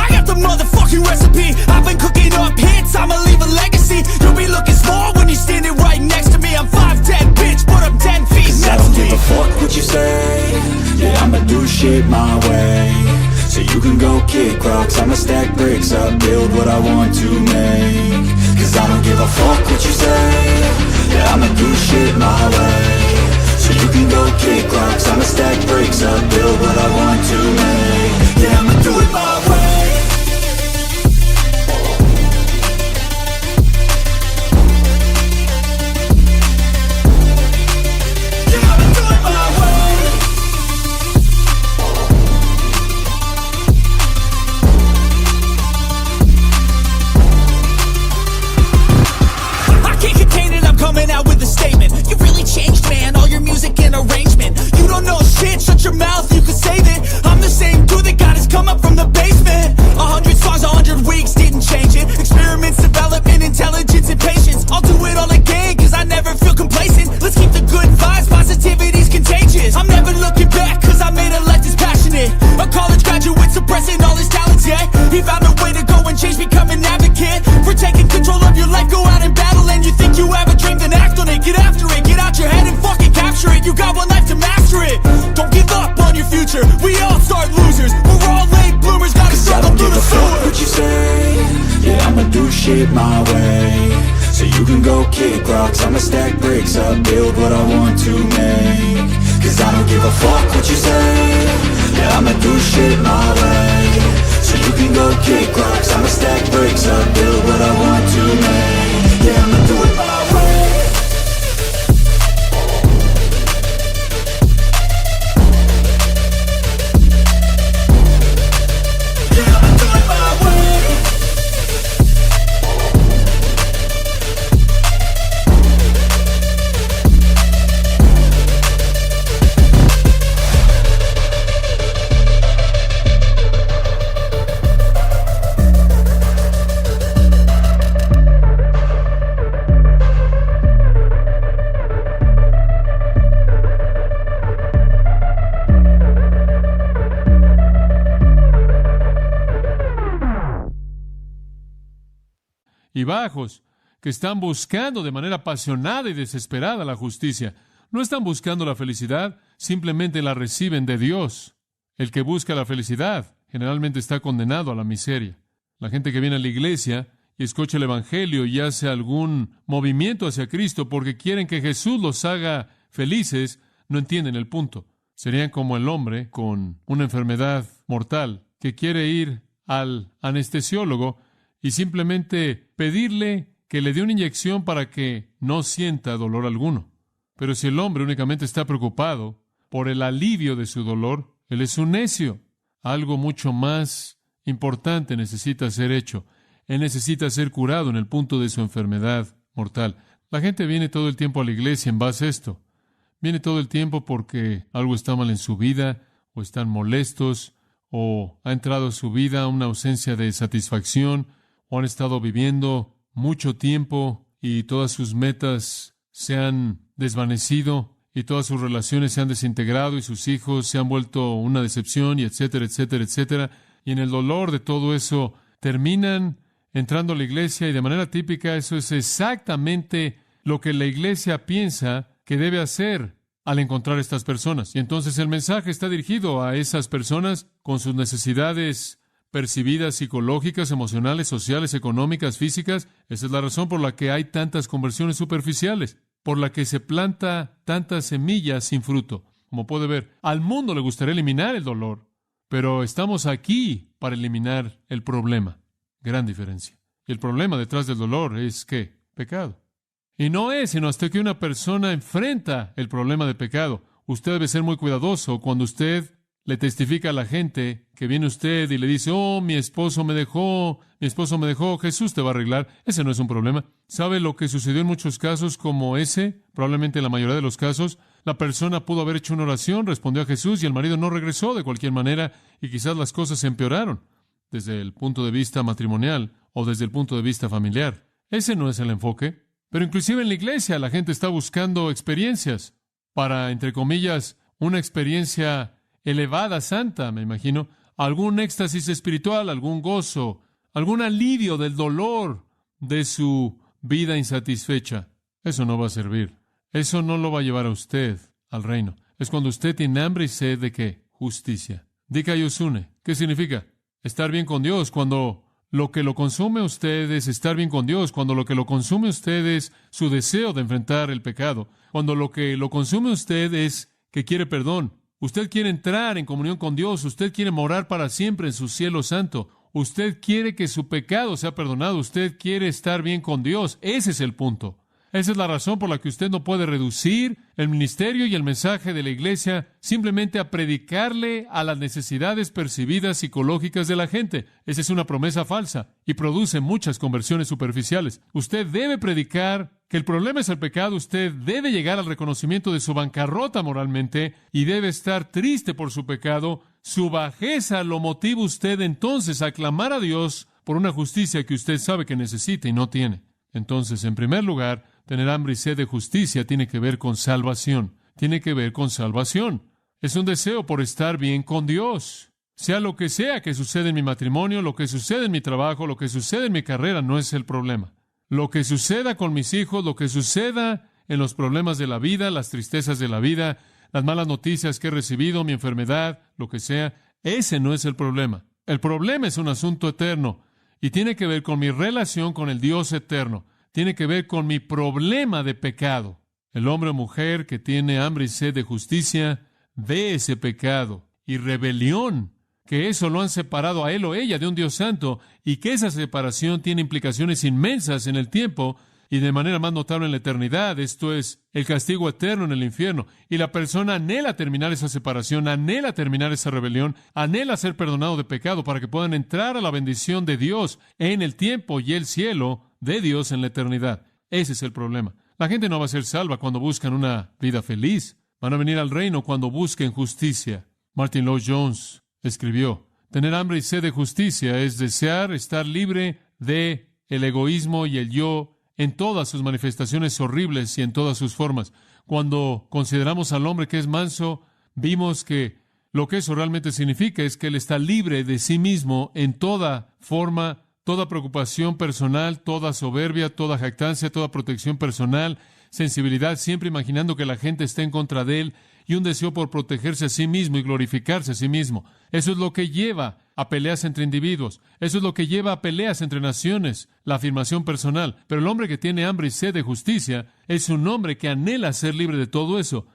I got the motherfucking recipe. I've been cooking up hits, I'ma leave a legacy. You'll be looking small when you're standing right next to me. I'm 5'10", bitch, but I'm 10 feet next to me. I don't give a fuck what you say. Yeah, I'ma do shit my way. So you can go kick rocks, I'ma stack bricks up, build what I want to make. 'Cause I don't give a fuck what you say. Yeah, I'ma do shit my way. So you can go kick rocks, I'ma stack bricks up, build what I want to make. Yeah, I'ma do it my way. Yeah, I'ma do it my way. I can't contain it, I'm coming out with a statement. You really changed, man, all your music and arrangement. You don't know shit, shut your mouth, you can save it. I'm the same dude that got his come up from the basement. 100 songs, 100 weeks, didn't change it. Experiments, development, intelligence, and patience. I'll do it all again, 'cause I never feel complacent. Let's keep the good vibes, positivity's contagious. I'm never looking back, 'cause I made a life that's passionate. A college graduate suppressing all his talents, yeah. He found a way to go and change, become an advocate. For taking control of your life, go out and battle. And you think you have a dream, then act on it. Get after it, get out your head and fucking capture it. You got one life to master it. Don't give up on your future, we all start losers. We're all late bloomers, gotta struggle through the sewer. I don't give a fuck what you say. Yeah, I'ma do shit my way. So you can go kick rocks, I'ma stack bricks up, build what I want to make. 'Cause I don't give a fuck what you say. Yeah, I'ma do shit my way. So you can go kick rocks, I'ma stack bricks up, build what I want to make. Yeah, I'ma do it my way. Yeah, I'ma do it my way. Y bajos, que están buscando de manera apasionada y desesperada la justicia. No están buscando la felicidad, simplemente la reciben de Dios. El que busca la felicidad generalmente está condenado a la miseria. La gente que viene a la iglesia y escucha el Evangelio y hace algún movimiento hacia Cristo porque quieren que Jesús los haga felices, no entienden el punto. Serían como el hombre con una enfermedad mortal que quiere ir al anestesiólogo y simplemente pedirle que le dé una inyección para que no sienta dolor alguno. Pero si el hombre únicamente está preocupado por el alivio de su dolor, él es un necio. Algo mucho más importante necesita ser hecho. Él necesita ser curado en el punto de su enfermedad mortal. La gente viene todo el tiempo a la iglesia en base a esto. Viene todo el tiempo porque algo está mal en su vida, o están molestos, o ha entrado a su vida una ausencia de satisfacción, o han estado viviendo mucho tiempo y todas sus metas se han desvanecido y todas sus relaciones se han desintegrado y sus hijos se han vuelto una decepción y etcétera, etcétera, etcétera. Y en el dolor de todo eso terminan entrando a la iglesia y de manera típica eso es exactamente lo que la iglesia piensa que debe hacer al encontrar estas personas. Y entonces el mensaje está dirigido a esas personas con sus necesidades percibidas psicológicas, emocionales, sociales, económicas, físicas. Esa es la razón por la que hay tantas conversiones superficiales, por la que se planta tantas semillas sin fruto. Como puede ver, al mundo le gustaría eliminar el dolor, pero estamos aquí para eliminar el problema. Gran diferencia. Y el problema detrás del dolor es ¿qué? Pecado. Y no es sino hasta que una persona enfrenta el problema de pecado. Usted debe ser muy cuidadoso cuando usted le testifica a la gente que viene usted y le dice, oh, mi esposo me dejó, Jesús te va a arreglar. Ese no es un problema. ¿Sabe lo que sucedió en muchos casos como ese? Probablemente en la mayoría de los casos. La persona pudo haber hecho una oración, respondió a Jesús y el marido no regresó de cualquier manera y quizás las cosas se empeoraron desde el punto de vista matrimonial o desde el punto de vista familiar. Ese no es el enfoque. Pero inclusive en la iglesia la gente está buscando experiencias para, entre comillas, una experiencia elevada, santa, me imagino, algún éxtasis espiritual, algún gozo, algún alivio del dolor de su vida insatisfecha. Eso no va a servir. Eso no lo va a llevar a usted al reino. Es cuando usted tiene hambre y sed de ¿qué? Justicia. Dikaiosune. ¿Qué significa? Estar bien con Dios. Cuando lo que lo consume a usted es estar bien con Dios, cuando lo que lo consume a usted es su deseo de enfrentar el pecado, cuando lo que lo consume a usted es que quiere perdón, usted quiere entrar en comunión con Dios, usted quiere morar para siempre en su cielo santo, usted quiere que su pecado sea perdonado, usted quiere estar bien con Dios. Ese es el punto. Esa es la razón por la que usted no puede reducir el ministerio y el mensaje de la iglesia simplemente a predicarle a las necesidades percibidas psicológicas de la gente. Esa es una promesa falsa y produce muchas conversiones superficiales. Usted debe predicar que el problema es el pecado, usted debe llegar al reconocimiento de su bancarrota moralmente y debe estar triste por su pecado. Su bajeza lo motiva usted entonces a clamar a Dios por una justicia que usted sabe que necesita y no tiene. Entonces, en primer lugar, tener hambre y sed de justicia tiene que ver con salvación. Tiene que ver con salvación. Es un deseo por estar bien con Dios. Sea lo que sea que suceda en mi matrimonio, lo que suceda en mi trabajo, lo que suceda en mi carrera, no es el problema. Lo que suceda con mis hijos, lo que suceda en los problemas de la vida, las tristezas de la vida, las malas noticias que he recibido, mi enfermedad, lo que sea, ese no es el problema. El problema es un asunto eterno y tiene que ver con mi relación con el Dios eterno. Tiene que ver con mi problema de pecado. El hombre o mujer que tiene hambre y sed de justicia ve ese pecado y rebelión, que eso lo han separado a él o ella de un Dios santo y que esa separación tiene implicaciones inmensas en el tiempo y de manera más notable en la eternidad. Esto es el castigo eterno en el infierno. Y la persona anhela terminar esa separación, anhela terminar esa rebelión, anhela ser perdonado de pecado para que puedan entrar a la bendición de Dios en el tiempo y el cielo de Dios en la eternidad. Ese es el problema. La gente no va a ser salva cuando buscan una vida feliz. Van a venir al reino cuando busquen justicia. Martin Lloyd-Jones escribió, tener hambre y sed de justicia es desear estar libre de el egoísmo y el yo en todas sus manifestaciones horribles y en todas sus formas. Cuando consideramos al hombre que es manso, vimos que lo que eso realmente significa es que él está libre de sí mismo en toda forma, toda preocupación personal, toda soberbia, toda jactancia, toda protección personal, sensibilidad, siempre imaginando que la gente está en contra de él y un deseo por protegerse a sí mismo y glorificarse a sí mismo. Eso es lo que lleva a peleas entre individuos. Eso es lo que lleva a peleas entre naciones, la afirmación personal. Pero el hombre que tiene hambre y sed de justicia es un hombre que anhela ser libre de todo eso.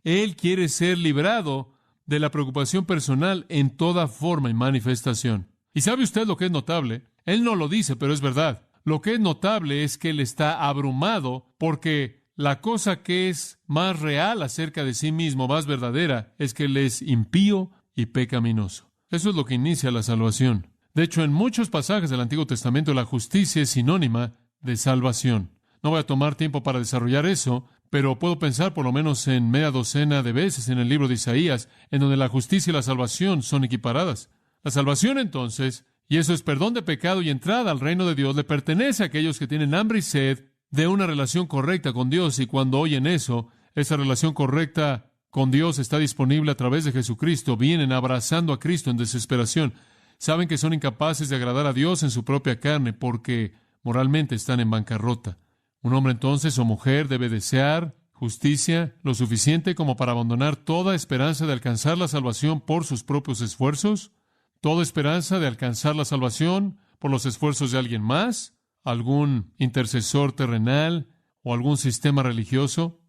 Él quiere ser librado de la preocupación personal en toda forma y manifestación. ¿Y sabe usted lo que es notable? Él no lo dice, pero es verdad. Lo que es notable es que él está abrumado porque la cosa que es más real acerca de sí mismo, más verdadera, es que él es impío y pecaminoso. Eso es lo que inicia la salvación. De hecho, en muchos pasajes del Antiguo Testamento, la justicia es sinónima de salvación. No voy a tomar tiempo para desarrollar eso, pero puedo pensar por lo menos en media docena de veces en el libro de Isaías, en donde la justicia y la salvación son equiparadas. La salvación, entonces, y eso es perdón de pecado y entrada al reino de Dios, le pertenece a aquellos que tienen hambre y sed de una relación correcta con Dios, y cuando oyen eso, esa relación correcta con Dios está disponible a través de Jesucristo. Vienen abrazando a Cristo en desesperación. Saben que son incapaces de agradar a Dios en su propia carne porque moralmente están en bancarrota. Un hombre entonces o mujer debe desear justicia lo suficiente como para abandonar toda esperanza de alcanzar la salvación por sus propios esfuerzos, toda esperanza de alcanzar la salvación por los esfuerzos de alguien más, algún intercesor terrenal o algún sistema religioso.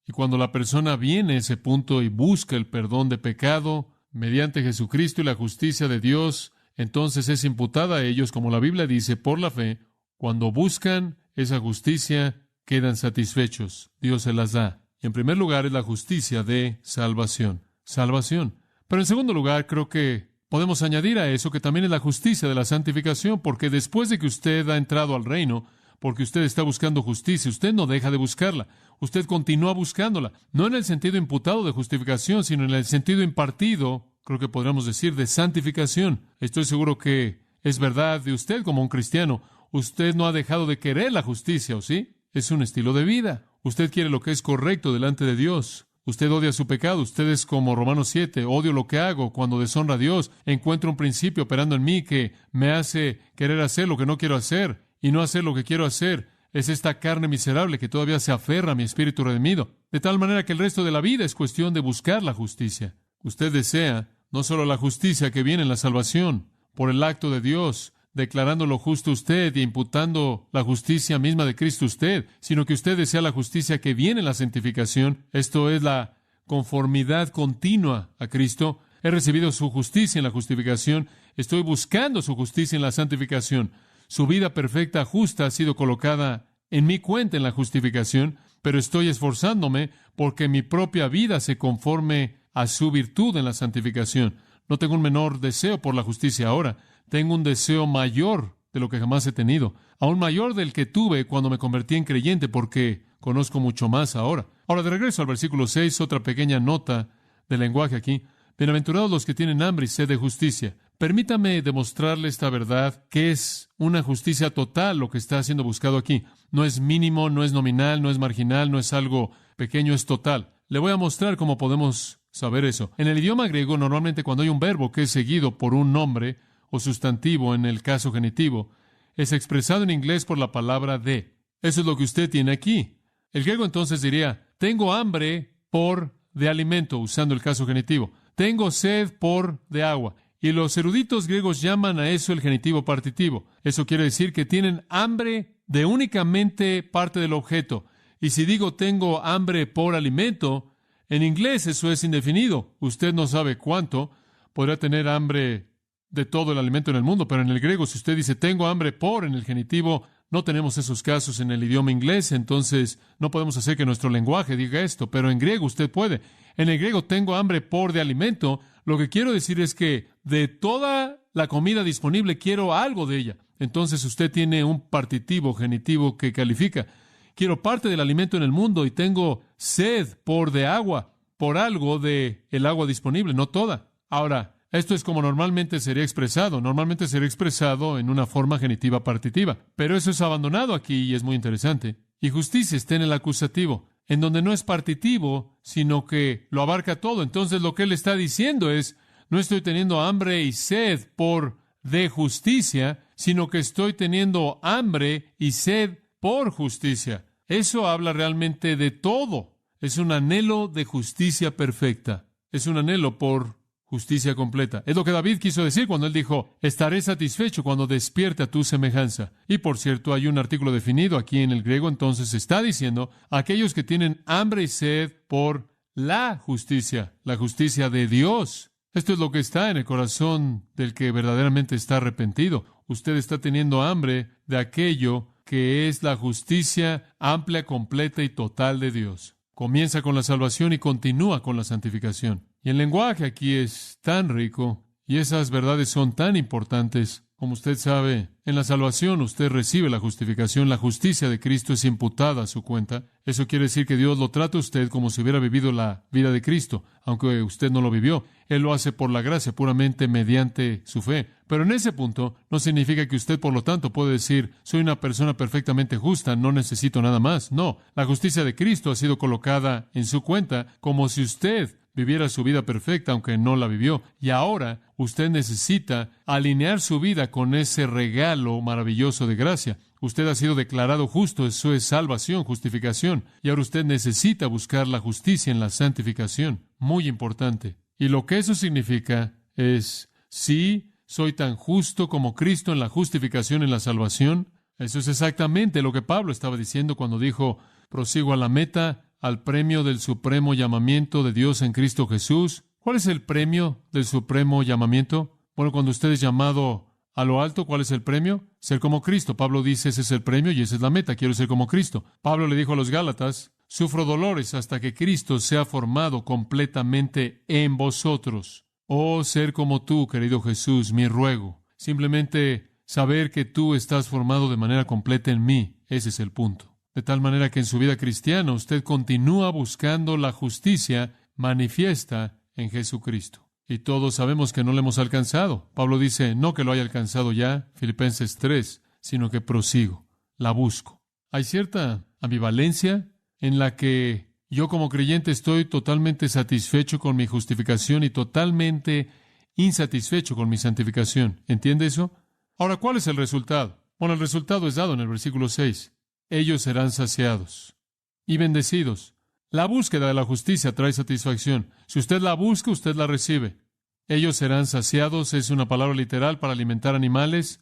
Y cuando la persona viene a ese punto y busca el perdón de pecado mediante Jesucristo y la justicia de Dios, entonces es imputada a ellos, como la Biblia dice, por la fe. Cuando buscan esa justicia, quedan satisfechos. Dios se las da. Y en primer lugar es la justicia de salvación. Salvación. Pero en segundo lugar, creo que podemos añadir a eso que también es la justicia de la santificación, porque después de que usted ha entrado al reino, porque usted está buscando justicia, usted no deja de buscarla. Usted continúa buscándola. No en el sentido imputado de justificación, sino en el sentido impartido, creo que podríamos decir, de santificación. Estoy seguro que es verdad de usted como un cristiano. Usted no ha dejado de querer la justicia, ¿o sí? Es un estilo de vida. Usted quiere lo que es correcto delante de Dios. Usted odia su pecado. Usted es como Romanos 7. Odio lo que hago cuando deshonra a Dios. Encuentro un principio operando en mí que me hace querer hacer lo que no quiero hacer y no hacer lo que quiero hacer. Es esta carne miserable que todavía se aferra a mi espíritu redimido. De tal manera que el resto de la vida es cuestión de buscar la justicia. Usted desea no solo la justicia que viene en la salvación, por el acto de Dios, declarándolo justo usted y imputando la justicia misma de Cristo usted, sino que usted desea la justicia que viene en la santificación. Esto es la conformidad continua a Cristo. He recibido su justicia en la justificación. Estoy buscando su justicia en la santificación. Su vida perfecta, justa, ha sido colocada en mi cuenta en la justificación, pero estoy esforzándome porque mi propia vida se conforme a su virtud en la santificación. No tengo un menor deseo por la justicia ahora. Tengo un deseo mayor de lo que jamás he tenido, aún mayor del que tuve cuando me convertí en creyente, porque conozco mucho más ahora. Ahora, de regreso al versículo 6, otra pequeña nota de lenguaje aquí. Bienaventurados los que tienen hambre y sed de justicia. Permítame demostrarle esta verdad, que es una justicia total lo que está siendo buscado aquí. No es mínimo, no es nominal, no es marginal, no es algo pequeño, es total. Le voy a mostrar cómo podemos saber eso. En el idioma griego, normalmente cuando hay un verbo que es seguido por un nombre o sustantivo, en el caso genitivo, es expresado en inglés por la palabra de. Eso es lo que usted tiene aquí. El griego entonces diría, tengo hambre por de alimento, usando el caso genitivo. Tengo sed por de agua. Y los eruditos griegos llaman a eso el genitivo partitivo. Eso quiere decir que tienen hambre de únicamente parte del objeto. Y si digo tengo hambre por alimento, en inglés eso es indefinido. Usted no sabe cuánto. Podrá tener hambre de todo el alimento en el mundo, pero en el griego, si usted dice tengo hambre por en el genitivo, no tenemos esos casos en el idioma inglés, entonces no podemos hacer que nuestro lenguaje diga esto, pero en griego usted puede. En el griego tengo hambre por de alimento. Lo que quiero decir es que de toda la comida disponible quiero algo de ella. Entonces usted tiene un partitivo genitivo que califica. Quiero parte del alimento en el mundo y tengo sed por de agua, por algo de el agua disponible, no toda. Ahora, esto es como normalmente sería expresado. Normalmente sería expresado en una forma genitiva partitiva. Pero eso es abandonado aquí y es muy interesante. Y justicia está en el acusativo, en donde no es partitivo, sino que lo abarca todo. Entonces lo que él está diciendo es, no estoy teniendo hambre y sed por de justicia, sino que estoy teniendo hambre y sed por justicia. Eso habla realmente de todo. Es un anhelo de justicia perfecta. Es un anhelo por justicia completa. Es lo que David quiso decir cuando él dijo, estaré satisfecho cuando despierte a tu semejanza. Y por cierto, hay un artículo definido aquí en el griego, entonces está diciendo, aquellos que tienen hambre y sed por la justicia de Dios. Esto es lo que está en el corazón del que verdaderamente está arrepentido. usted está teniendo hambre de aquello que es la justicia amplia, completa y total de Dios. Comienza con la salvación y continúa con la santificación. Y el lenguaje aquí es tan rico y esas verdades son tan importantes. Como usted sabe, en la salvación usted recibe la justificación. La justicia de Cristo es imputada a su cuenta. Eso quiere decir que Dios lo trata a usted como si hubiera vivido la vida de Cristo, aunque usted no lo vivió. Él lo hace por la gracia, puramente mediante su fe. Pero en ese punto no significa que usted, por lo tanto, puede decir, soy una persona perfectamente justa, no necesito nada más. No, la justicia de Cristo ha sido colocada en su cuenta como si usted viviera su vida perfecta, aunque no la vivió. Y ahora usted necesita alinear su vida con ese regalo maravilloso de gracia. Usted ha sido declarado justo, eso es salvación, justificación. Y ahora usted necesita buscar la justicia en la santificación. Muy importante. Y lo que eso significa es, sí, soy tan justo como Cristo en la justificación, en la salvación. Eso es exactamente lo que Pablo estaba diciendo cuando dijo, prosigo a la meta, al premio del supremo llamamiento de Dios en Cristo Jesús. ¿Cuál es el premio del supremo llamamiento? Bueno, cuando usted es llamado a lo alto, ¿cuál es el premio? Ser como Cristo. Pablo dice, ese es el premio y esa es la meta, quiero ser como Cristo. Pablo le dijo a los Gálatas, sufro dolores hasta que Cristo sea formado completamente en vosotros. Oh, ser como tú, querido Jesús, mi ruego. Simplemente saber que tú estás formado de manera completa en mí, ese es el punto. De tal manera que en su vida cristiana usted continúa buscando la justicia manifiesta en Jesucristo. Y todos sabemos que no la hemos alcanzado. Pablo dice, no que lo haya alcanzado ya, Filipenses 3, sino que prosigo, la busco. Hay cierta ambivalencia en la que yo como creyente estoy totalmente satisfecho con mi justificación y totalmente insatisfecho con mi santificación. ¿Entiende eso? Ahora, ¿cuál es el resultado? Bueno, el resultado es dado en el versículo 6. Ellos serán saciados y bendecidos. La búsqueda de la justicia trae satisfacción. Si usted la busca, usted la recibe. Ellos serán saciados es una palabra literal para alimentar animales,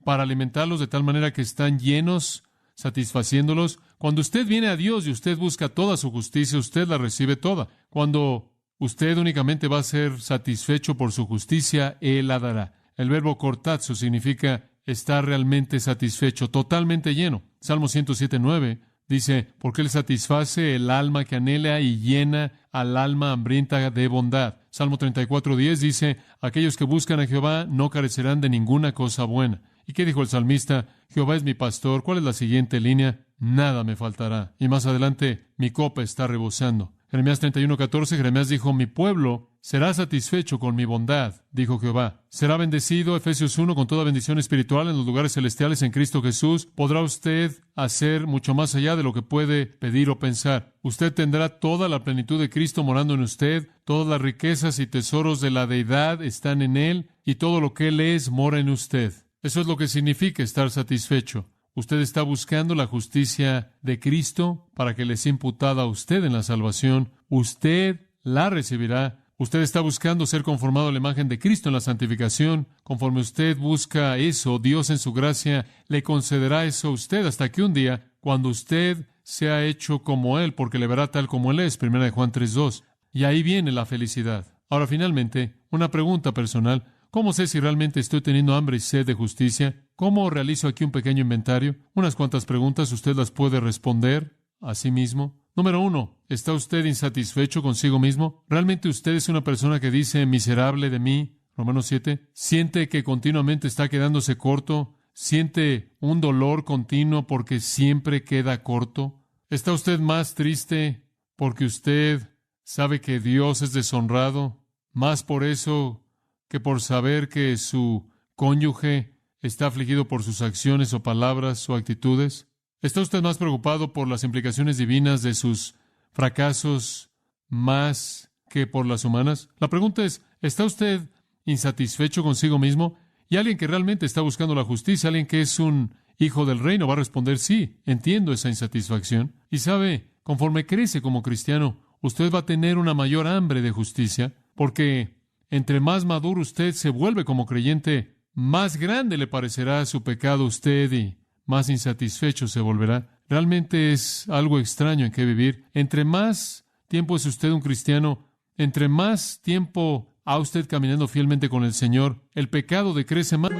para alimentarlos de tal manera que están llenos, satisfaciéndolos. Cuando usted viene a Dios y usted busca toda su justicia, usted la recibe toda. Cuando usted únicamente va a ser satisfecho por su justicia, Él la dará. El verbo cortazo significa estar realmente satisfecho, totalmente lleno. Salmo 107:9 dice, porque Él satisface el alma que anhela y llena al alma hambrienta de bondad. Salmo 34:10 dice, aquellos que buscan a Jehová no carecerán de ninguna cosa buena. ¿Y qué dijo el salmista? Jehová es mi pastor. ¿Cuál es la siguiente línea? Nada me faltará. Y más adelante, mi copa está rebosando. Jeremías 31:14, Jeremías dijo, mi pueblo será satisfecho con mi bondad, dijo Jehová. Será bendecido, Efesios 1, con toda bendición espiritual en los lugares celestiales en Cristo Jesús. Podrá usted hacer mucho más allá de lo que puede pedir o pensar. Usted tendrá toda la plenitud de Cristo morando en usted. Todas las riquezas y tesoros de la deidad están en Él y todo lo que Él es mora en usted. Eso es lo que significa estar satisfecho. Usted está buscando la justicia de Cristo para que le sea imputada a usted en la salvación. Usted la recibirá. Usted está buscando ser conformado a la imagen de Cristo en la santificación. Conforme usted busca eso, Dios en su gracia le concederá eso a usted hasta que un día, cuando usted sea hecho como Él, porque le verá tal como Él es, 1 Juan 3:2. Y ahí viene la felicidad. Ahora, finalmente, una pregunta personal. ¿Cómo sé si realmente estoy teniendo hambre y sed de justicia? ¿Cómo realizo aquí un pequeño inventario? Unas cuantas preguntas, usted las puede responder a sí mismo. Número 1, ¿está usted insatisfecho consigo mismo? ¿Realmente usted es una persona que dice, miserable de mí? Romanos 7. ¿Siente que continuamente está quedándose corto? ¿Siente un dolor continuo porque siempre queda corto? ¿Está usted más triste porque usted sabe que Dios es deshonrado? ¿Más por eso que por saber que su cónyuge está afligido por sus acciones o palabras o actitudes? ¿Está usted más preocupado por las implicaciones divinas de sus fracasos más que por las humanas? La pregunta es, ¿está usted insatisfecho consigo mismo? Y alguien que realmente está buscando la justicia, alguien que es un hijo del reino, va a responder, sí, entiendo esa insatisfacción. Y sabe, conforme crece como cristiano, usted va a tener una mayor hambre de justicia, porque entre más maduro usted se vuelve como creyente, más grande le parecerá su pecado a usted y más insatisfecho se volverá. Realmente es algo extraño en que vivir. Entre más tiempo es usted un cristiano, entre más tiempo ha usted caminando fielmente con el Señor, el pecado decrece más.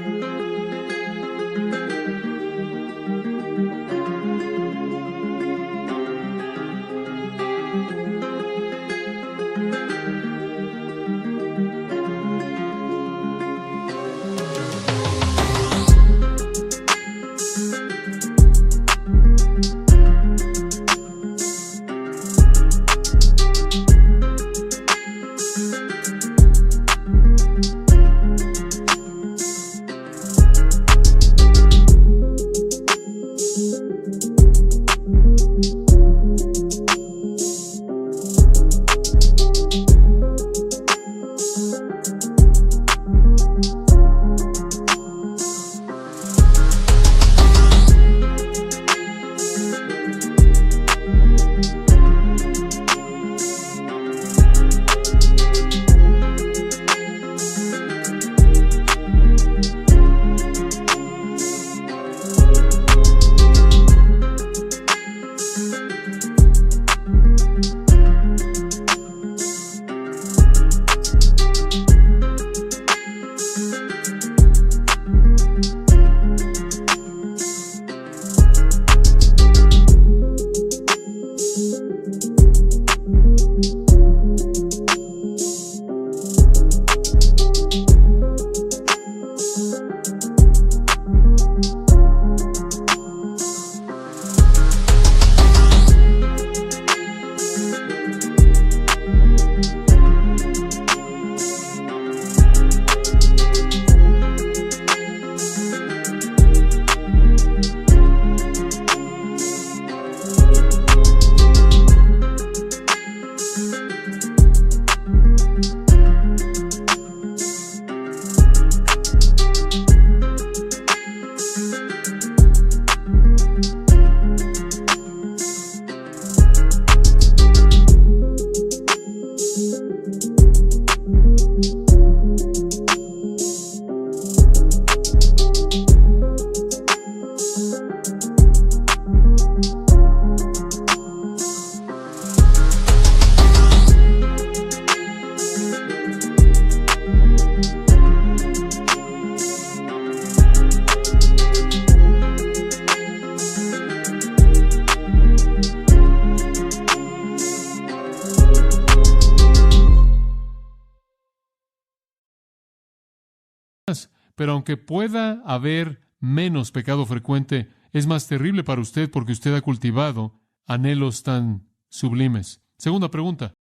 Pero aunque pueda haber menos pecado frecuente, es más terrible para usted porque usted ha cultivado anhelos tan sublimes. Segunda pregunta: